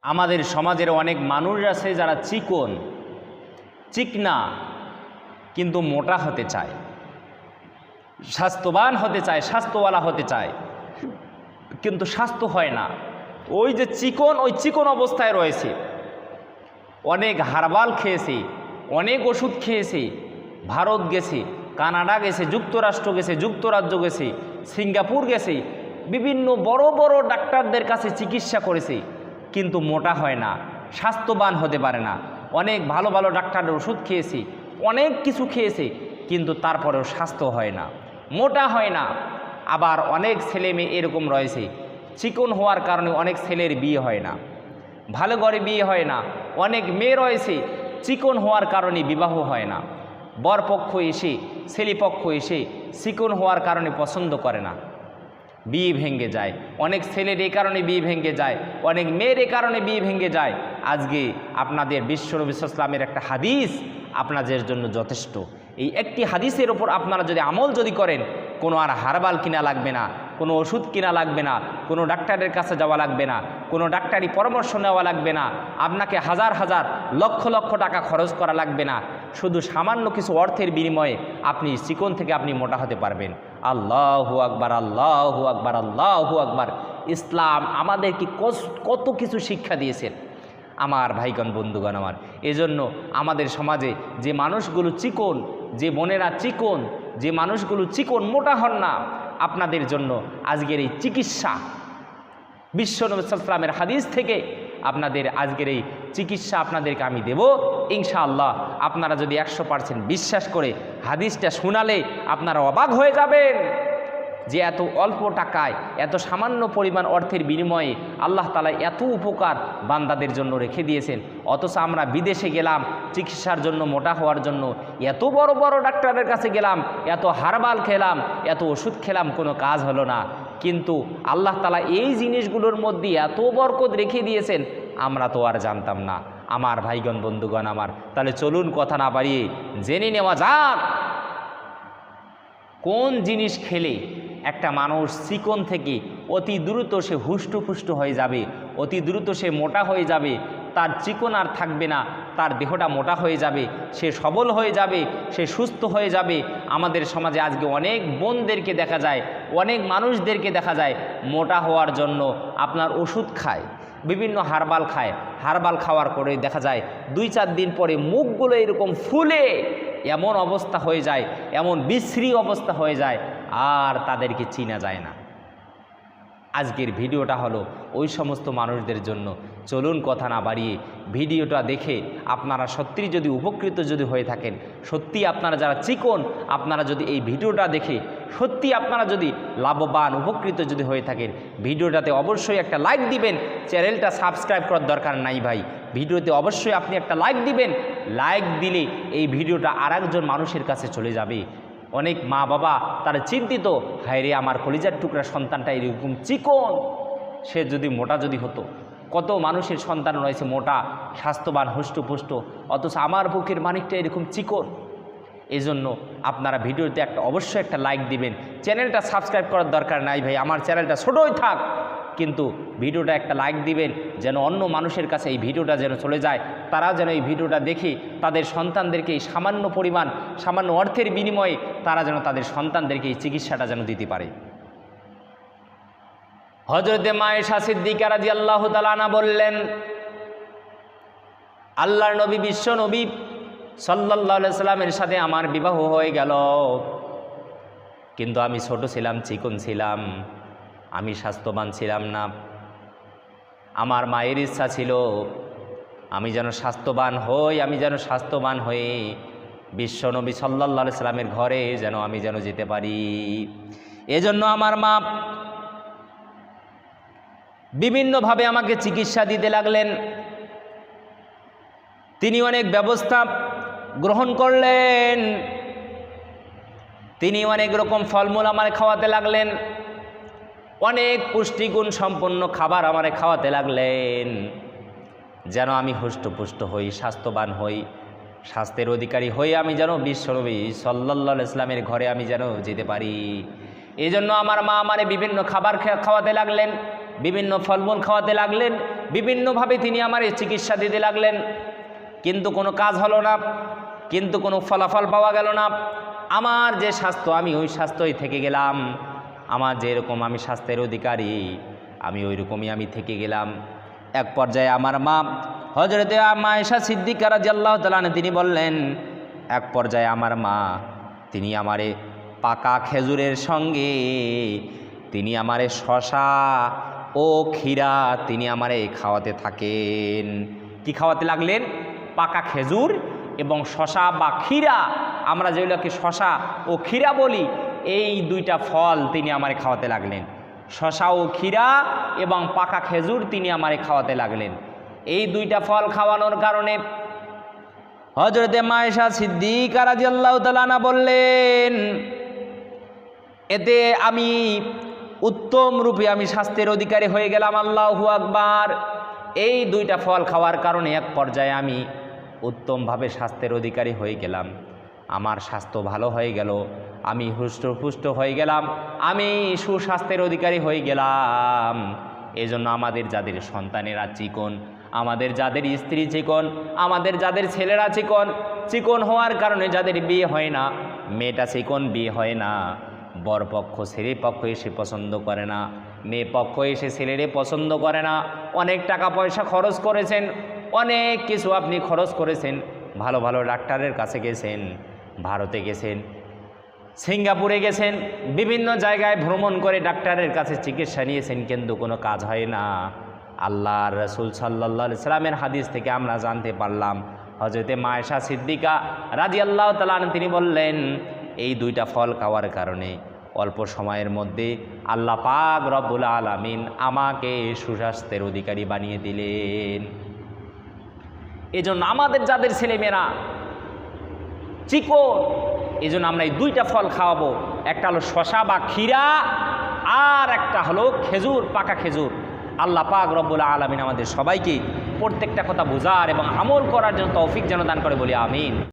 আমাদের সমাজের অনেক মানুষ আছে যারা চিকনা কিন্তু মোটা হতে চায়, স্বাস্থ্যবান হতে চায়, স্বাস্থ্যওয়ালা হতে চায়, কিন্তু স্বাস্থ্য হয় না। ওই যে চিকন অবস্থায় রয়েছে, অনেক হারবাল খেয়েছে, অনেক ওষুধ খেয়েছে, ভারত গেছে, কানাডা গেছে, যুক্তরাষ্ট্র গেছে, যুক্তরাজ্য গেছে, সিঙ্গাপুর গেছে, বিভিন্ন বড় বড় ডাক্তারদের কাছে চিকিৎসা করেছে, কিন্তু মোটা হয় না, স্বাস্থ্যবান হতে পারে না। অনেক ভালো ভালো ডাক্তারের ওষুধ খেয়েছে, অনেক কিছু খেয়েছে, কিন্তু তারপরেও স্বাস্থ্য হয় না, মোটা হয় না। আবার অনেক ছেলে মেয়ে এরকম রয়েছে, চিকন হওয়ার কারণে অনেক ছেলের বিয়ে হয় না, ভালো ঘরে বিয়ে হয় না। অনেক মেয়ে রয়েছে চিকন হওয়ার কারণে বিবাহ হয় না, বরপক্ষ এসে ছেলেপক্ষ এসে চিকন হওয়ার কারণে পছন্দ করে না, বিয়ে ভেঙে যায়। অনেক ছেলের এই কারণে বিয়ে ভেঙে যায়, অনেক মেয়ের এই কারণে বিয়ে ভেঙে যায়। আজকে আপনাদের বিশ্বনবী সাল্লাল্লাহু আলাইহি ওয়াসাল্লামের একটা হাদিস আপনাদের জন্য যথেষ্ট। এই একটি হাদিসের ওপর আপনারা যদি আমল করেন, কোনো আর হারবাল কিনা লাগবে না, কোনো ওষুধ কিনা লাগবে না, কোনো ডাক্তারের কাছে যাওয়া লাগবে না, কোনো ডাক্তারি পরামর্শ নেওয়া লাগবে না, আপনাকে হাজার হাজার লক্ষ লক্ষ টাকা খরচ করা লাগবে না। শুধু সামান্য কিছু অর্থের বিনিময়ে আপনি চিকন থেকে আপনি মোটা হতে পারবেন। আল্লাহু আকবার, আল্লাহু আকবার, আল্লাহু আকবার। ইসলাম আমাদেরকে কত কিছু শিক্ষা দিয়েছেন আমার ভাইগণ, বন্ধুগণ আমার। এজন্য আমাদের সমাজে যে মানুষগুলো চিকন, যে বোনেরা চিকন, যে মানুষগুলো চিকন মোটা হন না, আপনাদের জন্য আজকের এই চিকিৎসা বিশ্বনবী সাল্লাল্লাহু আলাইহি ওয়াসাল্লামের হাদিস থেকে আপনাদের আজকের এই চিকিৎসা আপনাদেরকে আমি দেব ইনশাআল্লাহ। আপনারা যদি 100% বিশ্বাস করে হাদিসটা শোনালে আপনারা অবাক হয়ে যাবেন যে এত অল্প টাকায়, এত সামান্য পরিমাণ অর্থের বিনিময়ে আল্লাহ তাআলা এত উপকার বান্দাদের জন্য রেখে দিয়েছেন। অথচ আমরা বিদেশে গেলাম চিকিৎসার জন্য, মোটা হওয়ার জন্য, এত বড় বড় ডাক্তারের কাছে গেলাম, এত হারবাল খেলাম, এত ওষুধ খেলাম, কোনো কাজ হলো না। কিন্তু আল্লাহ তাআলা এই জিনিসগুলোর মধ্যে এত বরকত রেখে দিয়েছেন, আমরা তো আর জানতাম না আমার ভাইগণ, বন্ধুগণ আমার। তাহলে চলুন কথা না বাড়িয়ে জেনে নেওয়া যাক কোন জিনিস খেলে একটা মানুষ চিকন থেকে অতি দ্রুত সে হুষ্টপুষ্ট হয়ে যাবে, অতি দ্রুত সে মোটা হয়ে যাবে, তার চিকন আর থাকবে না, তার দেহটা মোটা হয়ে যাবে, সে সবল হয়ে যাবে, সে সুস্থ হয়ে যাবে। আমাদের সমাজে আজকে অনেক বোনদেরকে দেখা যায়, অনেক মানুষদেরকে দেখা যায় মোটা হওয়ার জন্য আপনার ওষুধ খায়, বিভিন্ন হারবাল খায়, হারবাল খাওয়ার পরে দেখা যায় 2-4 দিন পরে মুখগুলো এরকম ফুলে এমন অবস্থা হয়ে যায়, এমন বিশ্রী অবস্থা হয়ে যায়, আর তাদেরকে চিনা যায় না। আজকের ভিডিওটা হলো ওই সমস্ত মানুষদের জন্য। চলুন কথা না বাড়িয়ে ভিডিওটা দেখে আপনারা সত্যি যদি উপকৃত যদি হয়ে থাকেন, সত্যি আপনারা যারা চিকন, আপনারা যদি এই ভিডিওটা দেখে সত্যি আপনারা যদি লাভবান উপকৃত যদি হয়ে থাকেন, ভিডিওটাতে অবশ্যই একটা লাইক দিবেন। চ্যানেলটা সাবস্ক্রাইব করার দরকার নাই ভাই, ভিডিওতে অবশ্যই আপনি একটা লাইক দিবেন। লাইক দিলে এই ভিডিওটা আরেকজন মানুষের কাছে চলে যাবে। অনেক মা বাবা তারা চিন্তিত, হায় রে আমার কলিজার টুকরা সন্তানটা এরকম চিকন, সে যদি মোটা যদি হতো। কত মানুষের সন্তান রয়েছে মোটা, স্বাস্থ্যবান, হুষ্টপুষ্ট, অথচ আমার বুকের মানিকটা এরকম চিকন। এজন্য আপনারা ভিডিওতে অবশ্যই একটা লাইক দিবেন। চ্যানেলটা সাবস্ক্রাইব করার দরকার নাই ভাই, আমার চ্যানেলটা ছোটোই থাক, কিন্তু ভিডিওটা একটা লাইক দিবেন যেন অন্য মানুষের কাছে এই ভিডিওটা যেন চলে যায়, তারা যেন এই ভিডিওটা দেখে তাদের সন্তানদেরকে এই সামান্য পরিমাণ, সামান্য অর্থের বিনিময়ে তারা যেন তাদের সন্তানদেরকে এই চিকিৎসাটা যেন দিতে পারে। হযরতে মায়েশা সিদ্দিকা রাদিয়াল্লাহু তাআলা আনহা বললেন, আল্লাহর নবী, বিশ্ব নবী সাল্লাল্লাহু আলাইহি সাল্লামের সাথে আমার বিবাহ হয়ে গেল, কিন্তু আমি ছোট ছিলাম, চিকন ছিলাম, আমি স্বাস্থ্যবান ছিলাম না। আমার মায়ের ইচ্ছা ছিল আমি যেন স্বাস্থ্যবান হই, আমি যেন স্বাস্থ্যবান হয়ে বিশ্বনবী সাল্লাল্লাহু আলাইহি সাল্লামের ঘরে যেন আমি যেন যেতে পারি। এজন্য আমার মা বিভিন্নভাবে আমাকে চিকিৎসা দিতে লাগলেন। তিনি অনেক ব্যবস্থা গ্রহণ করলেন, তিনি অনেক রকম ফলমূল আমার খাওয়াতে লাগলেন, অনেক পুষ্টিগুণ সম্পন্ন খাবার আমারে খাওয়াতে লাগলেন, যেন আমি হুষ্টপুষ্ট হই, স্বাস্থ্যবান হই, স্বাস্থ্যের অধিকারী হই, আমি যেন বিশ্বনবী সাল্লাল্লাহু আলাইহি সাল্লামের ঘরে আমি যেন যেতে পারি। এই জন্য আমার মা আমারে বিভিন্ন খাবার খাওয়াতে লাগলেন, বিভিন্ন ফলমূল খাওয়াতে লাগলেন, বিভিন্নভাবে তিনি আমার এই চিকিৎসা দিতে লাগলেন, কিন্তু কোনো কাজ হলো না, কিন্তু কোনো ফলাফল পাওয়া গেল না। আমার যে স্বাস্থ্য, আমি ওই স্বাস্থ্যই থেকে গেলাম। আমার যেরকম আমি স্বাস্থ্যের অধিকারী, আমি ওই রকমই আমি থেকে গেলাম। এক পর্যায়ে আমার মা হযরতে আয়েশা সিদ্দিকা রাদিয়াল্লাহু তাআলা আনহা তিনি বললেন, এক পর্যায়ে আমার মা তিনি আমারে পাকা খেজুরের সঙ্গে তিনি আমারে শশা ও ক্ষীরা তিনি আমারে খাওয়াতে থাকেন। কি খাওয়াতে লাগলেন? পাকা খেজুর এবং শশা বা ক্ষীরা, আমরা যেগুলোকে শশা ও ক্ষীরা বলি, এই দুইটা ফল তিনি আমারে খাওয়াতে লাগলেন। শশা ও ক্ষীরা এবং পাকা খেজুর তিনি আমারে খাওয়াতে লাগলেন। এই দুইটা ফল খাওয়ানোর কারণে হযরতে আয়েশা সিদ্দিকা রাদিয়াল্লাহু তাআলা আনহা বললেন, এতে আমি উত্তম রূপে আমি স্বাস্থ্যের অধিকারী হয়ে গেলাম। আল্লাহু আকবার। এই দুইটা ফল খাওয়ার কারণে এক পর্যায়ে আমি উত্তমভাবে স্বাস্থ্যের অধিকারী হয়ে গেলাম। আমার স্বাস্থ্য ভালো হয়ে গেল, আমি হুষ্টপুষ্ট হয়ে গেলাম, আমি সুস্বাস্থ্যের অধিকারী হয়ে গেলাম। এজন্য আমাদের যাদের সন্তানেরা চিকন, আমাদের যাদের স্ত্রী চিকন, আমাদের যাদের ছেলেরা চিকন, চিকন হওয়ার কারণে যাদের বিয়ে হয় না, মেয়েটা চিকন বিয়ে হয় না, বরপক্ষ ছেলে পক্ষ এসে পছন্দ করে না, মেয়ে পক্ষ এসে ছেলেরে পছন্দ করে না। অনেক টাকা পয়সা খরচ করেছেন, অনেক কিছু আপনি খরচ করেছেন, ভালো ভালো ডাক্তারের কাছে গেছেন, ভারতে গেছেন, সিঙ্গাপুরে গেছেন, বিভিন্ন জায়গায় ভ্রমণ করে ডাক্তারের কাছে চিকিৎসা নিয়েছেন, কিন্তু কোনো কাজ হয় না। আল্লাহর রাসূল সাল্লাল্লাহু আলাইহি সাল্লামের হাদিস থেকে আমরা জানতে পারলাম, হযরতে আয়েশা সিদ্দিকা রাদিয়াল্লাহু তাআলা আনহা তিনি বললেন, এই দুইটা ফল খাওয়ার কারণে অল্প সময়ের মধ্যে আল্লাহ পাক রব্বুল আলামিন আমাকে সুস্বাস্থ্যের অধিকারী বানিয়ে দিলেন। এজন্য আমাদের যাদের ছেলেমেয়েরা চিকন, এজন্য আমরা এই দুইটা ফল খাওয়াবো। একটা হলো শশা বা ক্ষীরা, আর একটা হলো খেজুর, পাকা খেজুর। আল্লাহ পাক রব্বুল আলামিন আমাদের সবাইকে প্রত্যেকটা কথা বোঝার এবং আমল করার জন্য তৌফিক যেন দান করে, বলি আমিন।